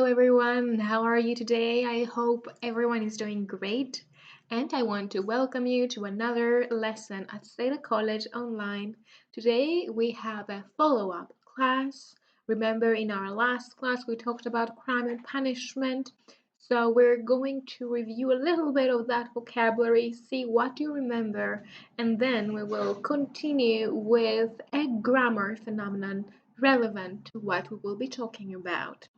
everyone. How are you today? I hope everyone is doing great. And I want to welcome you to another lesson at SEDA College Online. Today we have a follow-up class. Remember, in our last class we talked about crime and punishment. So we're going to review a little bit of that vocabulary, see what you remember, and then we will continue with a grammar phenomenon relevant to what we will be talking about.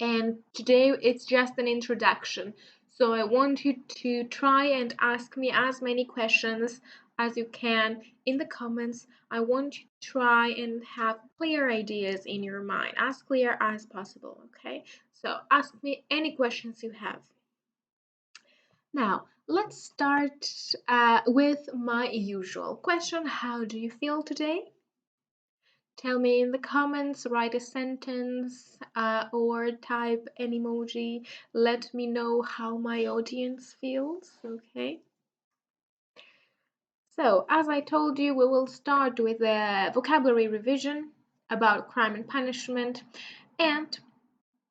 And today it's just an introduction. So I want you to try and ask me as many questions as you can in the comments. I want you to try and have clear ideas in your mind, as clear as possible, okay? So ask me any questions you have. Now, let's start with my usual question. How do you feel today? Tell me in the comments, write a sentence or type an emoji. Let me know how my audience feels, okay? So, as I told you, we will start with a vocabulary revision about crime and punishment, and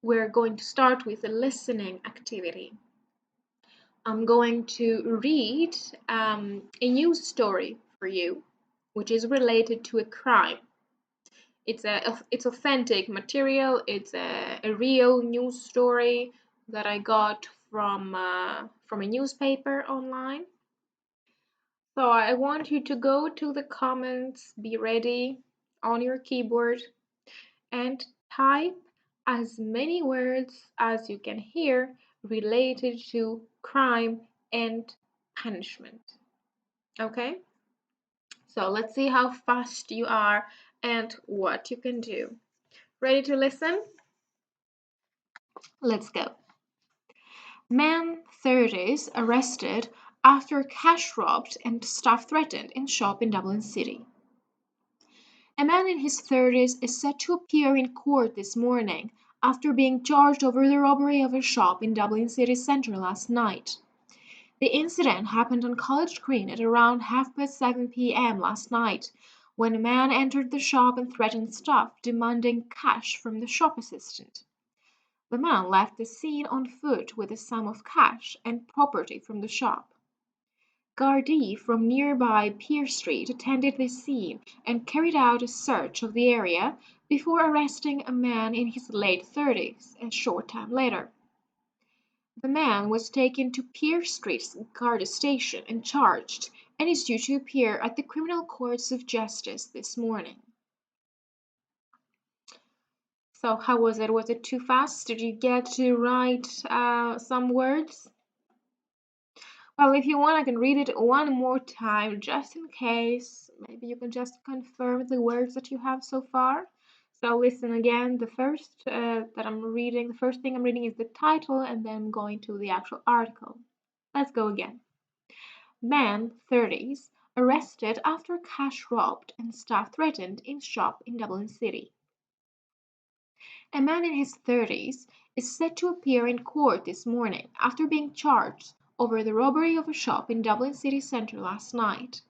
we're going to start with a listening activity. I'm going to read a news story for you, which is related to a crime. It's authentic material. It's a real news story that I got from a newspaper online. So I want you to go to the comments, be ready on your keyboard, and type as many words as you can hear related to crime and punishment. Okay? So let's see how fast you are and what you can do. Ready to listen? Let's go. Man 30s arrested after cash robbed and staff threatened in shop in Dublin City. A man in his 30s is set to appear in court this morning after being charged over the robbery of a shop in Dublin city centre last night. The incident happened on College Green at around 7:30 p.m. last night, when a man entered the shop and threatened staff, demanding cash from the shop assistant. The man left the scene on foot with a sum of cash and property from the shop. Gardaí from nearby Pearse Street attended the scene and carried out a search of the area before arresting a man in his late 30s a short time later. The man was taken to Pearse Street's Garda station and charged, and is due to appear at the Criminal Courts of Justice this morning. So how was it? Was it too fast? Did you get to write some words? Well, if you want, I can read it one more time just in case. Maybe you can just confirm the words that you have so far. So listen again. The first thing I'm reading is the title, and then I'm going to the actual article. Let's go again. Man, 30s, arrested after cash robbed and staff threatened in shop in Dublin City. A man in his 30s is set to appear in court this morning after being charged over the robbery of a shop in Dublin city centre last night.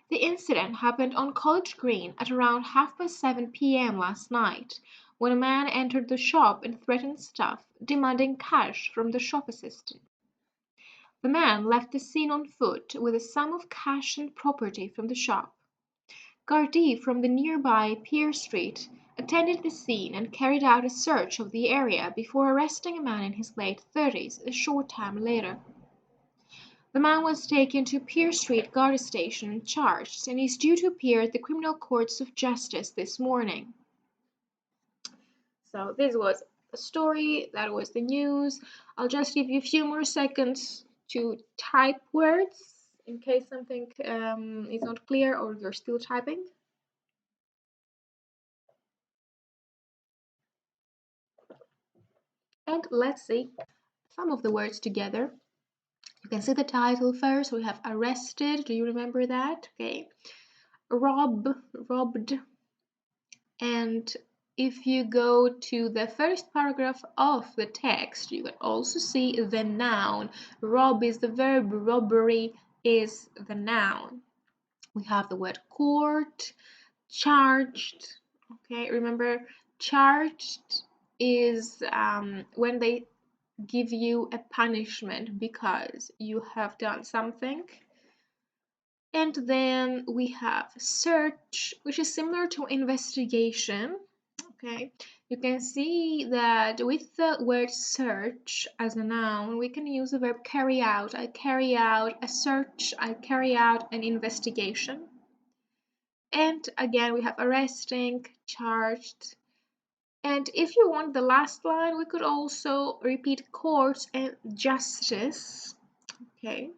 The incident happened on College Green at around 7:30 p.m. last night, when a man entered the shop and threatened staff, demanding cash from the shop assistant. The man left the scene on foot with a sum of cash and property from the shop. Gardaí from the nearby Pearse Street attended the scene and carried out a search of the area before arresting a man in his late 30s a short time later. The man was taken to Pearse Street Garda station and charged, and is due to appear at the Criminal Courts of Justice this morning. So this was a story, that was the news. I'll just give you a few more seconds to type words in case something is not clear or you're still typing. And let's see some of the words together. You can see the title first. We have arrested. Do you remember that? Okay. Robbed. And if you go to the first paragraph of the text, you can also see the noun. Rob is the verb, robbery is the noun. We have the word court, charged. Okay, remember charged is when they give you a punishment because you have done something. And then we have search, which is similar to investigation. Okay, you can see that with the word search as a noun, we can use the verb carry out. I carry out a search, I carry out an investigation. And again, we have arresting, charged. And if you want the last line, we could also repeat court and justice. Okay.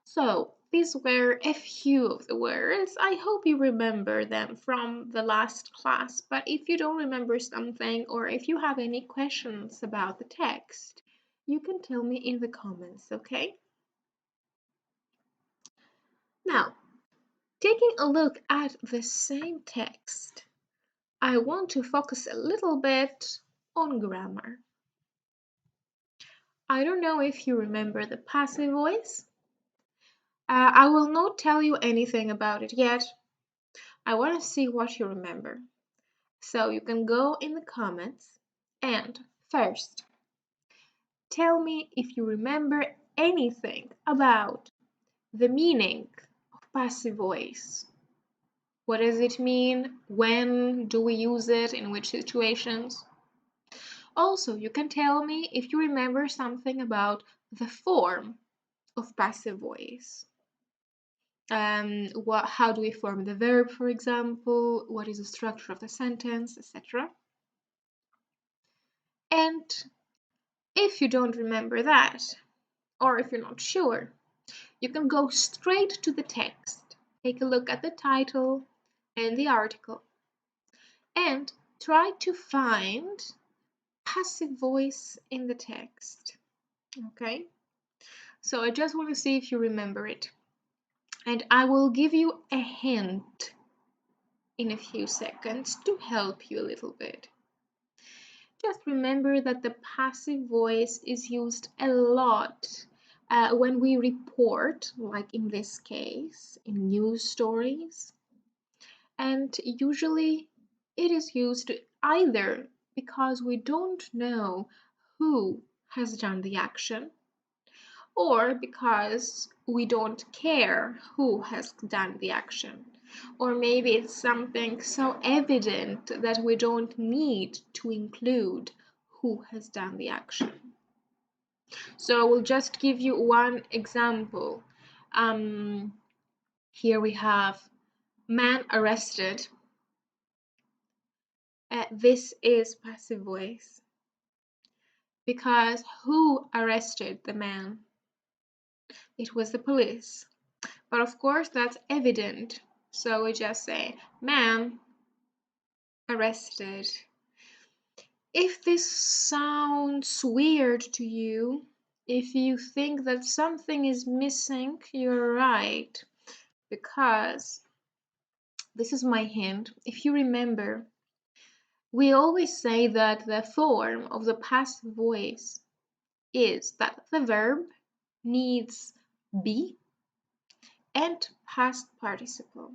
So these were a few of the words. I hope you remember them from the last class, but if you don't remember something or if you have any questions about the text, you can tell me in the comments, okay? Now, taking a look at the same text, I want to focus a little bit on grammar. I don't know if you remember the passive voice. I will not tell you anything about it yet. I want to see what you remember. So you can go in the comments and first tell me if you remember anything about the meaning of passive voice. What does it mean? When do we use it? In which situations? Also, you can tell me if you remember something about the form of passive voice. How do we form the verb, for example? What is the structure of the sentence, etc. And if you don't remember that, or if you're not sure, you can go straight to the text, take a look at the title and the article, and try to find passive voice in the text. Okay? So I just want to see if you remember it. And I will give you a hint in a few seconds to help you a little bit. Just remember that the passive voice is used a lot when we report, like in this case, in news stories. And usually it is used either because we don't know who has done the action, or because we don't care who has done the action. Or maybe it's something so evident that we don't need to include who has done the action. So I will just give you one example. Here we have man arrested. This is passive voice. Because who arrested the man? It was the police. But of course that's evident. So we just say man arrested. If this sounds weird to you, if you think that something is missing, you're right. Because this is my hint. If you remember, we always say that the form of the passive voice is that the verb needs be and past participle.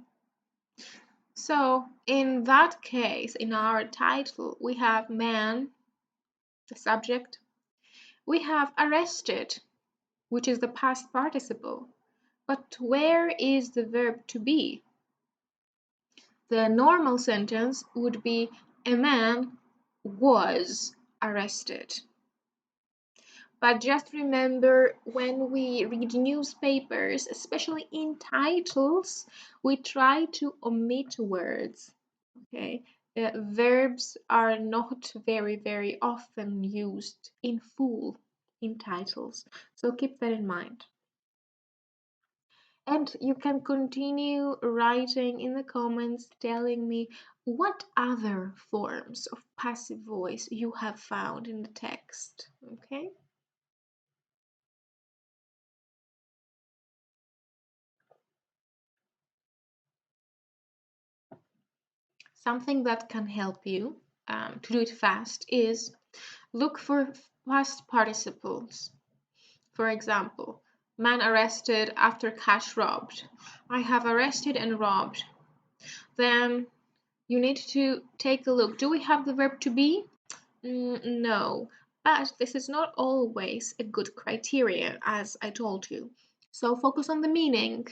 So in that case, in our title, we have man, the subject. We have arrested, which is the past participle. But where is the verb to be? The normal sentence would be a man was arrested. But just remember, when we read newspapers, especially in titles, we try to omit words. Okay, verbs are not very often used in full in titles, so keep that in mind. And you can continue writing in the comments telling me what other forms of passive voice you have found in the text, okay? Something that can help you to do it fast is look for past participles. For example, man arrested after cash robbed. I have arrested and robbed. Then you need to take a look. Do we have the verb to be? No, but this is not always a good criteria, as I told you. So focus on the meaning.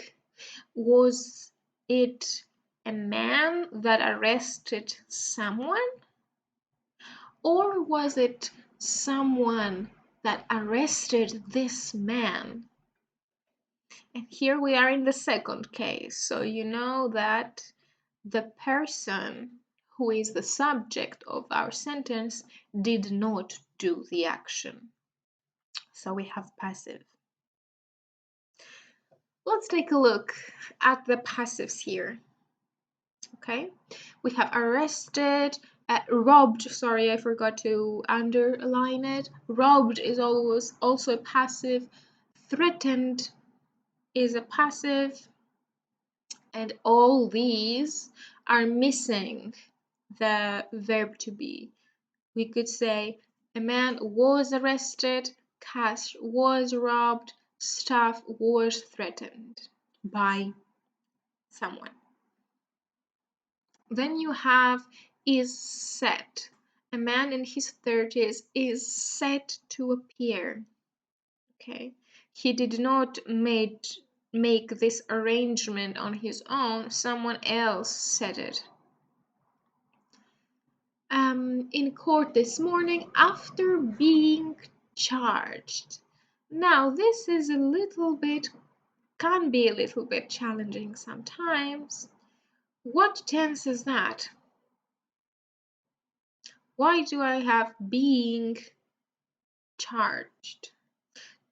Was it a man that arrested someone? Or was it someone that arrested this man? And here we are in the second case. So you know that the person who is the subject of our sentence did not do the action. So we have passive. Let's take a look at the passives here. Okay, we have arrested, robbed, sorry, I forgot to underline it. Robbed is always also a passive. Threatened is a passive. And all these are missing the verb to be. We could say a man was arrested, cash was robbed, stuff was threatened by someone. Then you have is set. A man in his 30s is set to appear. Okay, he did not make this arrangement on his own, someone else said it. In court this morning after being charged. Now, this is can be a little bit challenging sometimes. What tense is that? Why do I have being charged?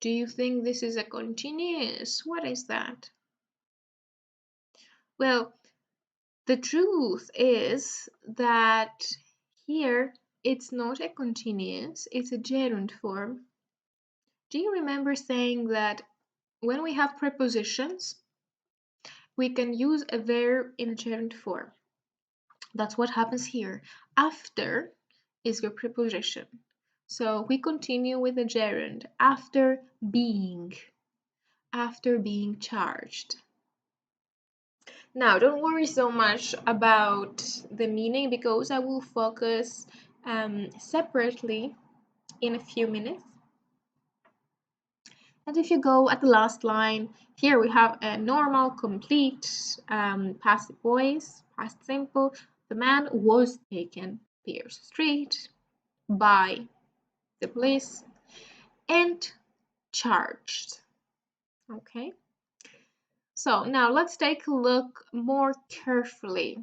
Do you think this is a continuous? What is that? Well, the truth is that here it's not a continuous, it's a gerund form. Do you remember saying that when we have prepositions, we can use a verb in a gerund form? That's what happens here. After is your preposition. So we continue with the gerund after being charged. Now, don't worry so much about the meaning because I will focus separately in a few minutes. And if you go at the last line, here we have a normal, complete passive voice, past simple. The man was taken Pierce Street by the police and charged. Okay. So now let's take a look more carefully.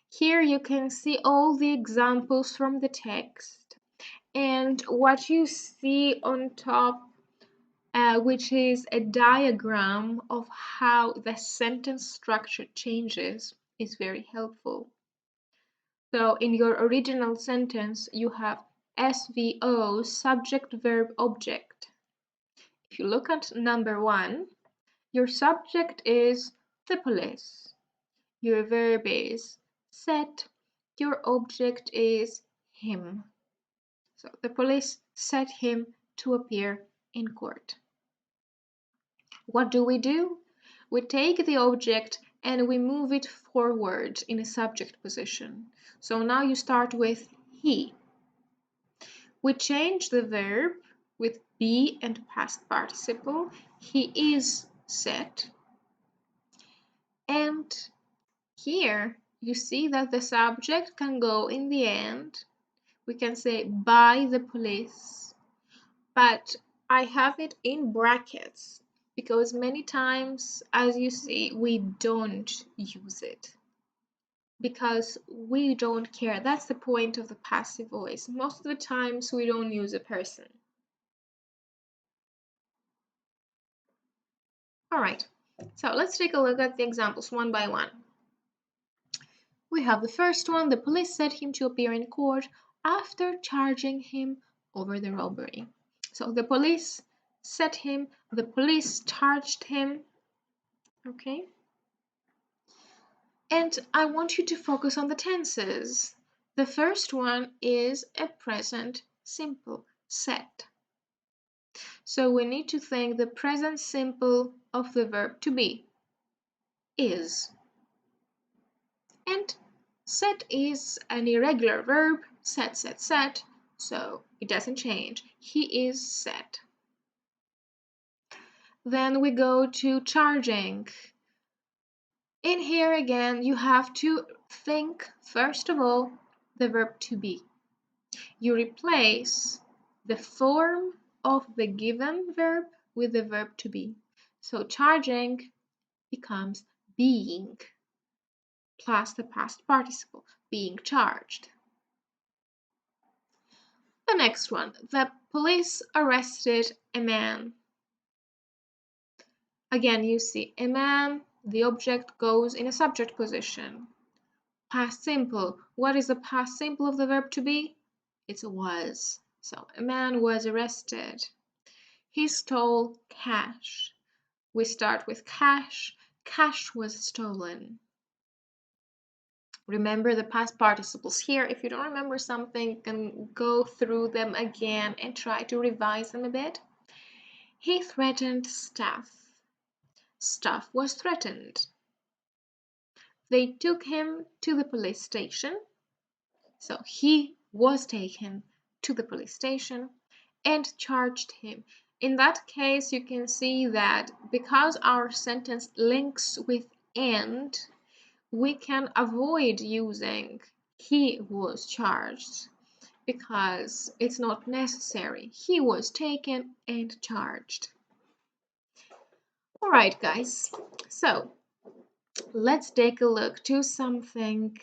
Here you can see all the examples from the text, and what you see on top, which is a diagram of how the sentence structure changes, is very helpful. So in your original sentence, you have SVO, subject, verb, object. If you look at number 1, your subject is the police. Your verb is set. Your object is him. So the police set him to appear in court. What do? We take the object and we move it forward in a subject position. So now you start with he. We change the verb with be and past participle. He is set. And here you see that the subject can go in the end. We can say by the police, but I have it in brackets because many times, as you see, we don't use it because we don't care. That's the point of the passive voice. Most of the times we don't use a person. All right, so let's take a look at the examples one by one. We have the first one. The police set him to appear in court after charging him over the robbery. So the police set him, the police charged him. Okay. And I want you to focus on the tenses. The first one is a present simple, set. So we need to think the present simple of the verb to be is. And set is an irregular verb, set, So it doesn't change. He is sad. Then we go to charging. In here again, you have to think, first of all, the verb to be. You replace the form of the given verb with the verb to be. So charging becomes being plus the past participle, being charged. The next one, the police arrested a man. Again, you see a man, the object goes in a subject position. Past simple. What is the past simple of the verb to be? It was. So a man was arrested. He stole cash. We start with cash. Cash was stolen. Remember the past participles here. If you don't remember something, you can go through them again and try to revise them a bit. He threatened stuff. Stuff was threatened. They took him to the police station. So he was taken to the police station and charged him. In that case, you can see that because our sentence links with and, we can avoid using he was charged because it's not necessary. He was taken and charged. All right, guys. So let's take a look to something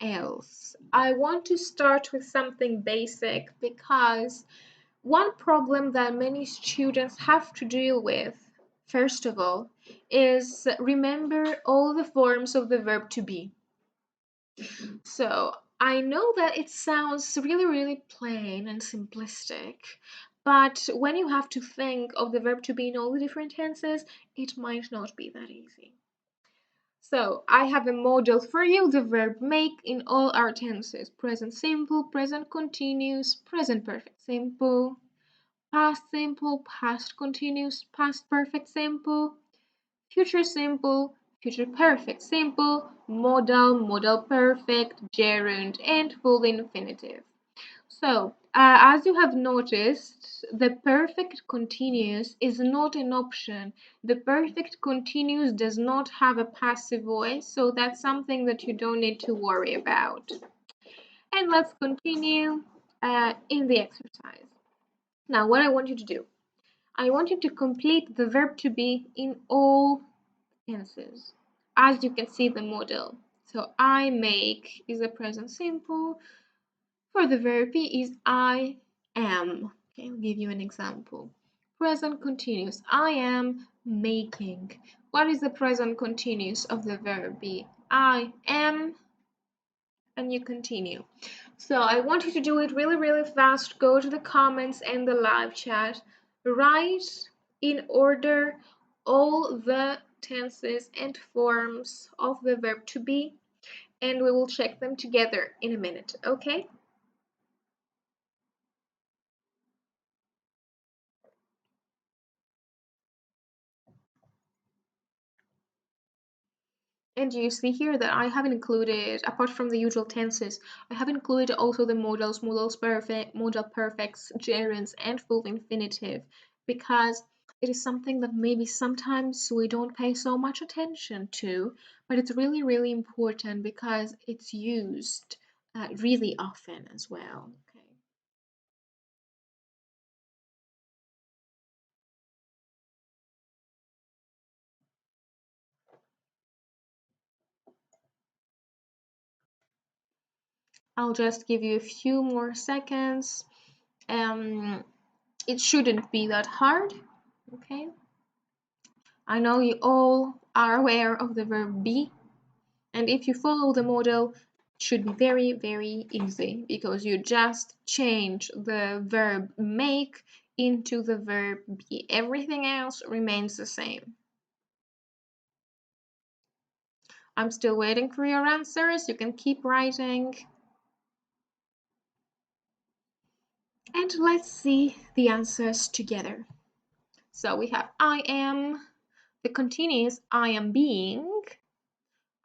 else. I want to start with something basic because one problem that many students have to deal with, first of all, is remember all the forms of the verb to be. So I know that it sounds really, really plain and simplistic, but when you have to think of the verb to be in all the different tenses, it might not be that easy. So I have a model for you, the verb make in all our tenses. Present simple, present continuous, present perfect simple, past simple, past continuous, past perfect simple, future simple, future perfect simple, modal, modal perfect, gerund, and full infinitive. So, as you have noticed, the perfect continuous is not an option. The perfect continuous does not have a passive voice, so that's something that you don't need to worry about. And let's continue in the exercise. Now, what I want you to do, I want you to complete the verb to be in all tenses, as you can see the model. So, I make is a present simple. For the verb be is I am. Okay, I'll give you an example. Present continuous. I am making. What is the present continuous of the verb be? I am, and you continue. So I want you to do it really, really fast. Go to the comments and the live chat. Write in order all the tenses and forms of the verb to be, and we will check them together in a minute, okay? And you see here that I haven't included, apart from the usual tenses, I have included also the modals, modals perfect, modal perfects, gerunds, and full infinitive, because it is something that maybe sometimes we don't pay so much attention to, but it's really, really important because it's used really often as well. Okay. I'll just give you a few more seconds. It shouldn't be that hard, okay? I know you all are aware of the verb be, and if you follow the model, it should be very, very easy because you just change the verb make into the verb be. Everything else remains the same. I'm still waiting for your answers. You can keep writing. And let's see the answers together. So we have I am, the continuous I am being,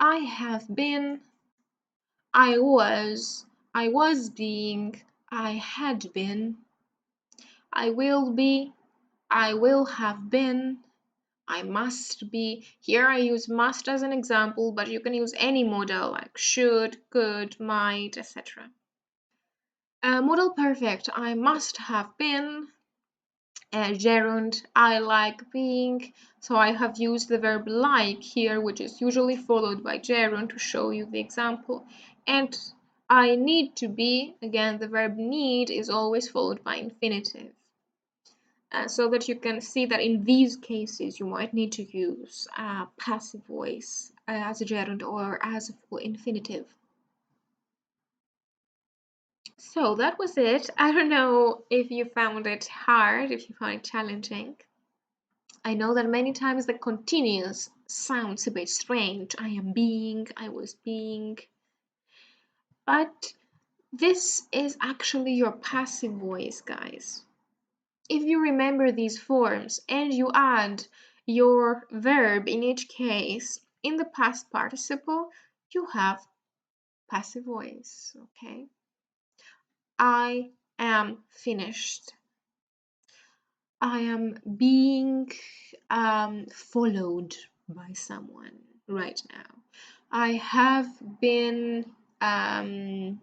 I have been, I was, I was being, I had been, I will be, I will have been, I must be. Here I use must as an example, but you can use any modal like should, could, might, etc. Modal perfect, I must have been. Gerund, I like being. So I have used the verb like here, which is usually followed by gerund to show you the example. And I need to be, again, the verb need is always followed by infinitive. So that you can see that in these cases you might need to use passive voice as a gerund or as a full infinitive. So that was it. I don't know if you found it hard, if you found it challenging. I know that many times the continuous sounds a bit strange. I am being, I was being. But this is actually your passive voice, guys. If you remember these forms and you add your verb in each case in the past participle, you have passive voice, okay? I am finished. I am being followed by someone right now. I have been um,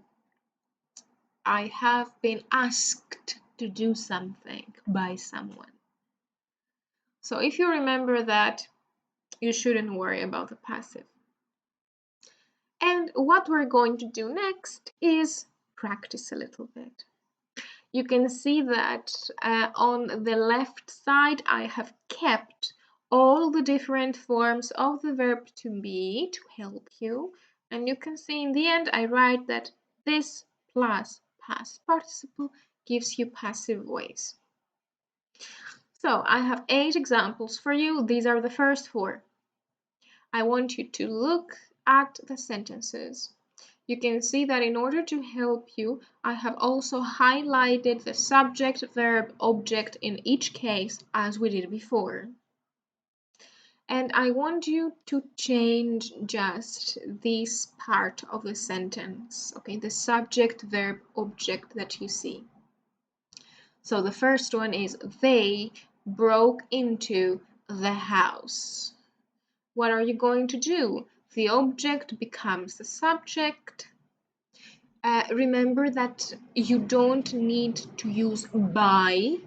asked to do something by someone. So if you remember that, you shouldn't worry about the passive. And what we're going to do next is practice a little bit. You can see that on the left side I have kept all the different forms of the verb to be to help you. And you can see in the end I write that this plus past participle gives you passive voice. So I have 8 examples for you. These are the first 4. I want you to look at the sentences. You can see that in order to help you, I have also highlighted the subject, verb, object in each case as we did before. And I want you to change just this part of the sentence, okay? The subject, verb, object that you see. So the first one is they broke into the house. What are you going to do? The object becomes the subject. Remember that you don't need to use by,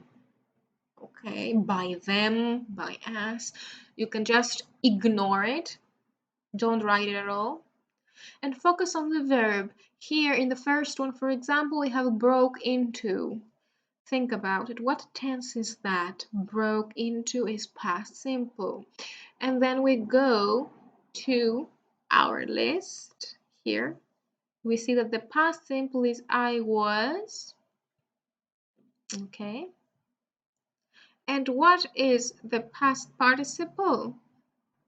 okay, by them, by us. You can just ignore it. Don't write it at all. And focus on the verb. Here in the first one, for example, we have broke into. Think about it. What tense is that? Broke into is past simple. And then we go to our list here. We see that the past simple is I was. Okay. And what is the past participle?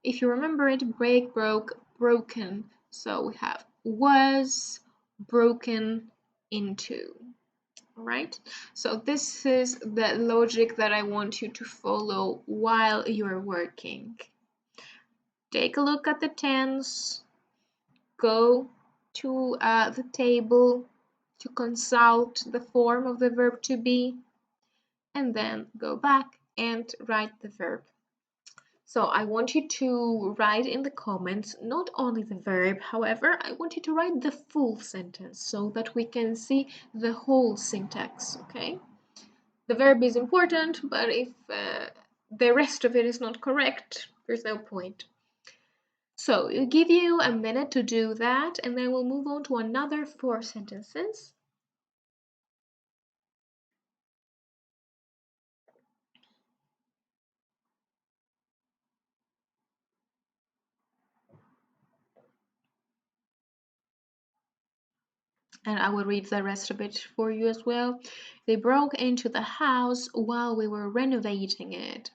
If you remember it, break, broke, broken. So we have was broken into. All right. So this is the logic that I want you to follow while you're working. Take a look at the tense. Go to the table to consult the form of the verb to be, and then go back and write the verb. So I want you to write in the comments not only the verb, however, I want you to write the full sentence so that we can see the whole syntax, okay? The verb is important, but if the rest of it is not correct, there's no point. So it'll give you a minute to do that, and then we'll move on to another 4 sentences. And I will read the rest of it for you as well. They broke into the house while we were renovating it.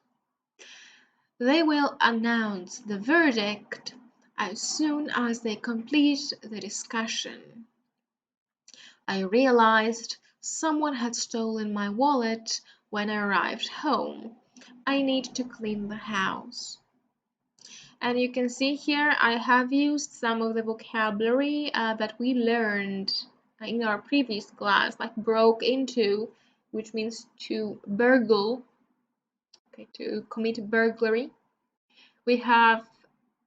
They will announce the verdict as soon as they complete the discussion. I realized someone had stolen my wallet when I arrived home. I need to clean the house. And you can see here I have used some of the vocabulary that we learned in our previous class, like broke into, which means to burgle, okay, to commit burglary. We have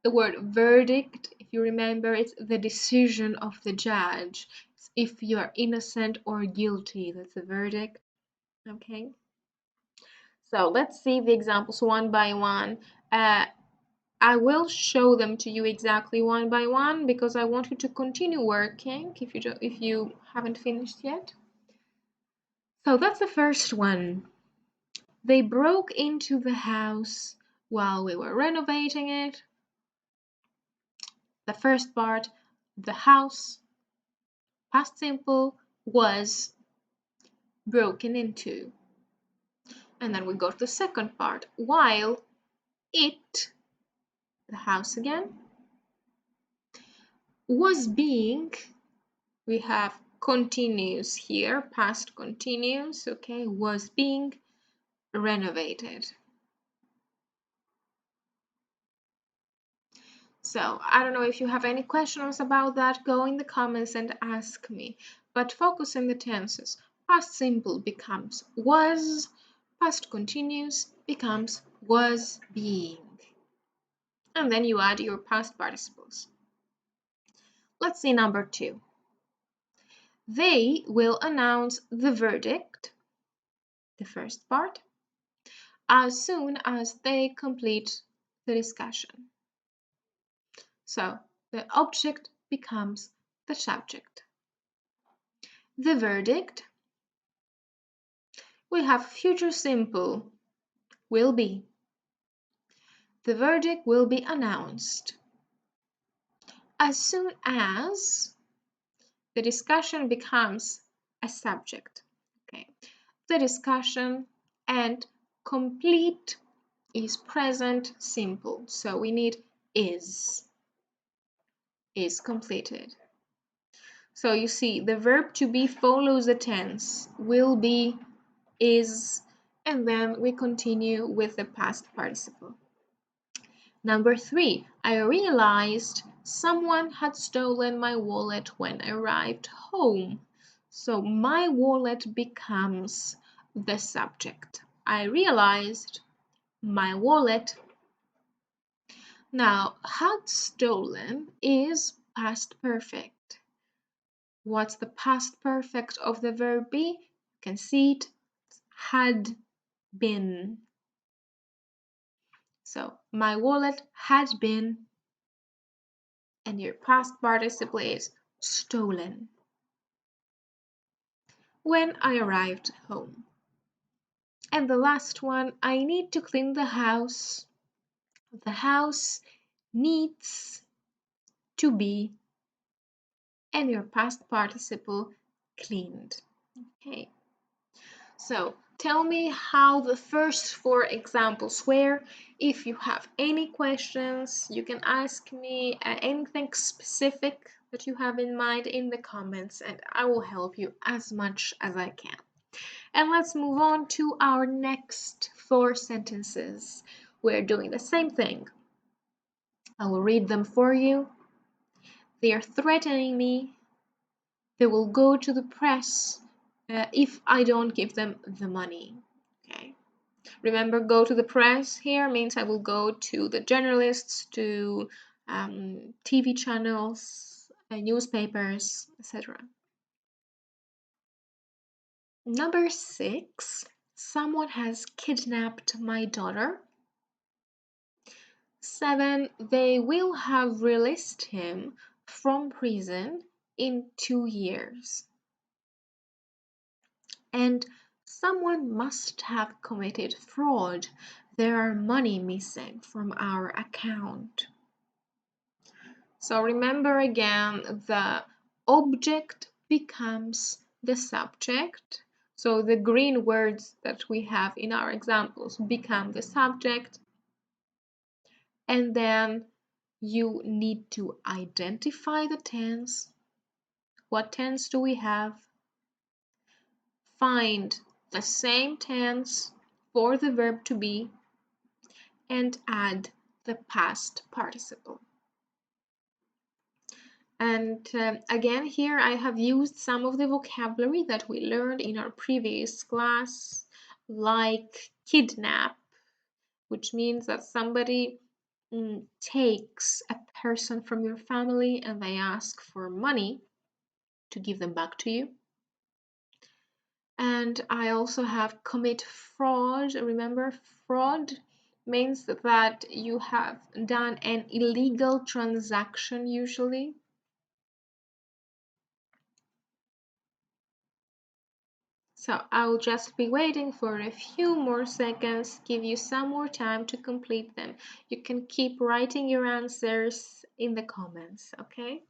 the word verdict. If you remember, it's the decision of the judge. If you're innocent or guilty, that's a verdict. Okay. So let's see the examples one by one. I will show them to you exactly one by one because I want you to continue working if you haven't finished yet. So that's the first one. They broke into the house while we were renovating it. The first part, the house, past simple, was broken into. And then we go to the second part, while it, the house again, was being, we have continuous here, past continuous, okay, was being renovated. So I don't know if you have any questions about that, go in the comments and ask me. But focus on the tenses. Past simple becomes was, past continuous becomes was being. And then you add your past participles. Let's see number 2. They will announce the verdict, the first part, as soon as they complete the discussion. So the object becomes the subject. The verdict, we have future simple, will be. The verdict will be announced. As soon as the discussion becomes a subject. Okay. The discussion and complete is present simple. So we need is completed. So you see the verb to be follows the tense, will be, is, and then we continue with the past participle. Number 3, I realized someone had stolen my wallet when I arrived home. So my wallet becomes the subject. I realized my wallet. Now, had stolen is past perfect. What's the past perfect of the verb be? You can see it, had been. So my wallet had been, and your past participle is stolen. When I arrived home. And the last one, I need to clean the house. The house needs to be, and your past participle cleaned. Okay. So tell me how the first 4 examples were. If you have any questions, you can ask me anything specific that you have in mind in the comments, and I will help you as much as I can. And let's move on to our next 4 sentences. We're doing the same thing. I will read them for you. They are threatening me. They will go to the press if I don't give them the money. Okay. Remember, go to the press here means I will go to the journalists, to TV channels, newspapers, etc. Number 6, someone has kidnapped my daughter. 7, they will have released him from prison in 2 years. And someone must have committed fraud. There are money missing from our account. So remember again, the object becomes the subject. So the green words that we have in our examples become the subject. And then you need to identify the tense. What tense do we have? Find the same tense for the verb to be and add the past participle. And again, here I have used some of the vocabulary that we learned in our previous class, like kidnap, which means that somebody takes a person from your family and they ask for money to give them back to you. And I also have commit fraud. Remember, fraud means that you have done an illegal transaction usually. So I'll just be waiting for a few more seconds, give you some more time to complete them. You can keep writing your answers in the comments, okay?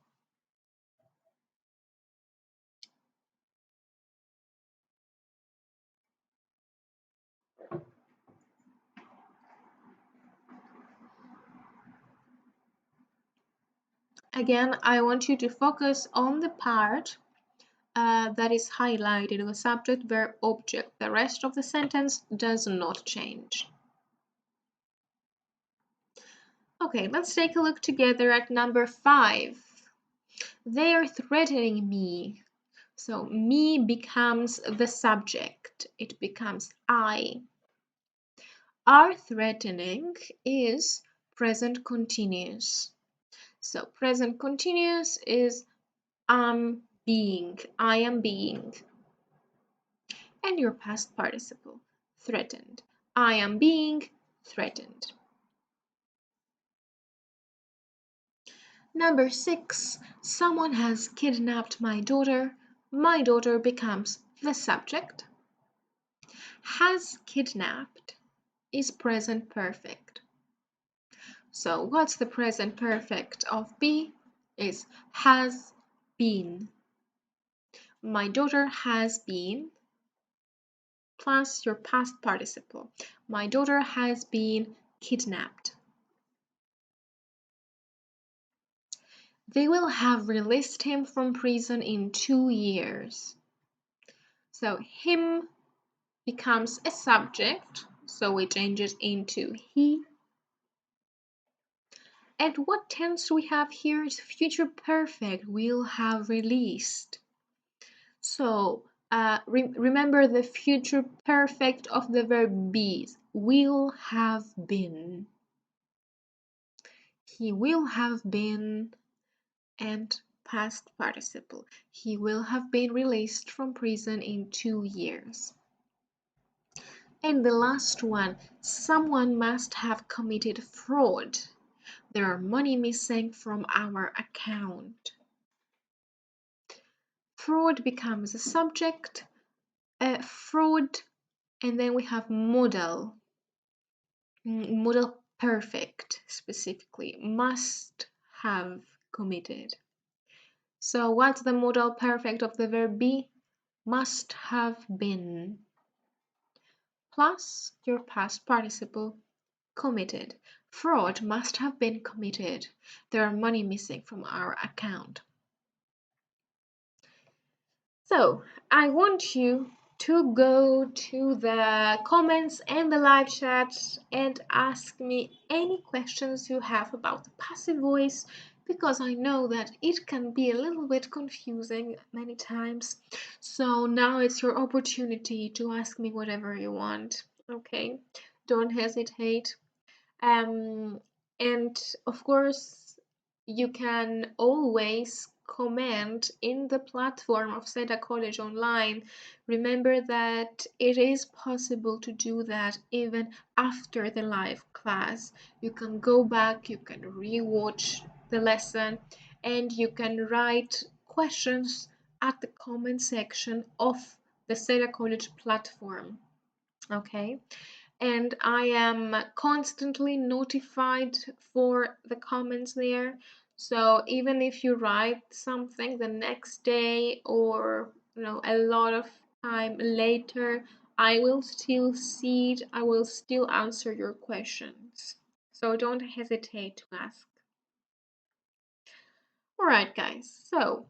Again, I want you to focus on the part that is highlighted, the subject, verb, object. The rest of the sentence does not change. Okay, let's take a look together at number 5. They are threatening me. So me becomes the subject. It becomes I. Are threatening is present continuous. So present continuous is being. I am being. And your past participle, threatened. I am being threatened. Number 6, someone has kidnapped my daughter. My daughter becomes the subject. Has kidnapped is present perfect. So what's the present perfect of be? Is has been. My daughter has been plus your past participle. My daughter has been kidnapped. They will have released him from prison in 2 years. So him becomes a subject, so it changes into he. And what tense we have here is future perfect, will have released. So remember the future perfect of the verb be, will have been. He will have been, and past participle. He will have been released from prison in 2 years. And the last one, someone must have committed fraud. There are money missing from our account. Fraud becomes a subject, fraud, and then we have modal. Modal perfect, specifically, must have committed. So what's the modal perfect of the verb be? Must have been. Plus your past participle, committed. Fraud must have been committed. There are money missing from our account. So I want you to go to the comments and the live chat and ask me any questions you have about the passive voice, because I know that it can be a little bit confusing many times. So now it's your opportunity to ask me whatever you want. Okay, don't hesitate. And of course, you can always comment in the platform of SEDA College Online. Remember that it is possible to do that even after the live class. You can go back, you can rewatch the lesson, and you can write questions at the comment section of the SEDA College platform. Okay, and I am constantly notified for the comments there. So even if you write something the next day or a lot of time later, I will still see it. I will still answer your questions. So don't hesitate to ask. All right, guys. So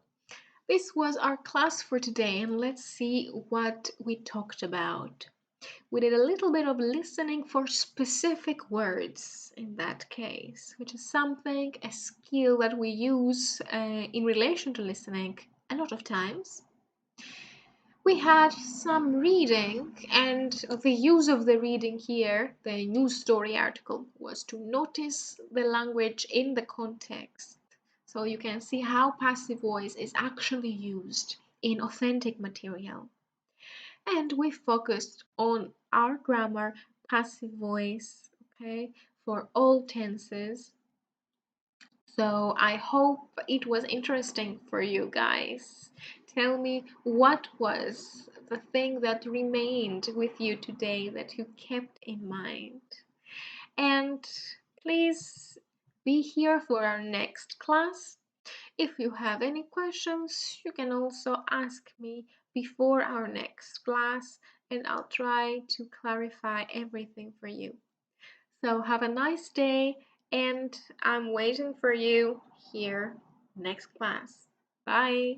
this was our class for today, and let's see what we talked about. We did a little bit of listening for specific words in that case, which is something, a skill that we use in relation to listening a lot of times. We had some reading, and the use of the reading here, the news story article, was to notice the language in the context. So you can see how passive voice is actually used in authentic material. And we focused on our grammar, passive voice, okay, for all tenses. So I hope it was interesting for you guys. Tell me what was the thing that remained with you today that you kept in mind. And please be here for our next class. If you have any questions, you can also ask me before our next class, and I'll try to clarify everything for you. So have a nice day, and I'm waiting for you here next class. Bye.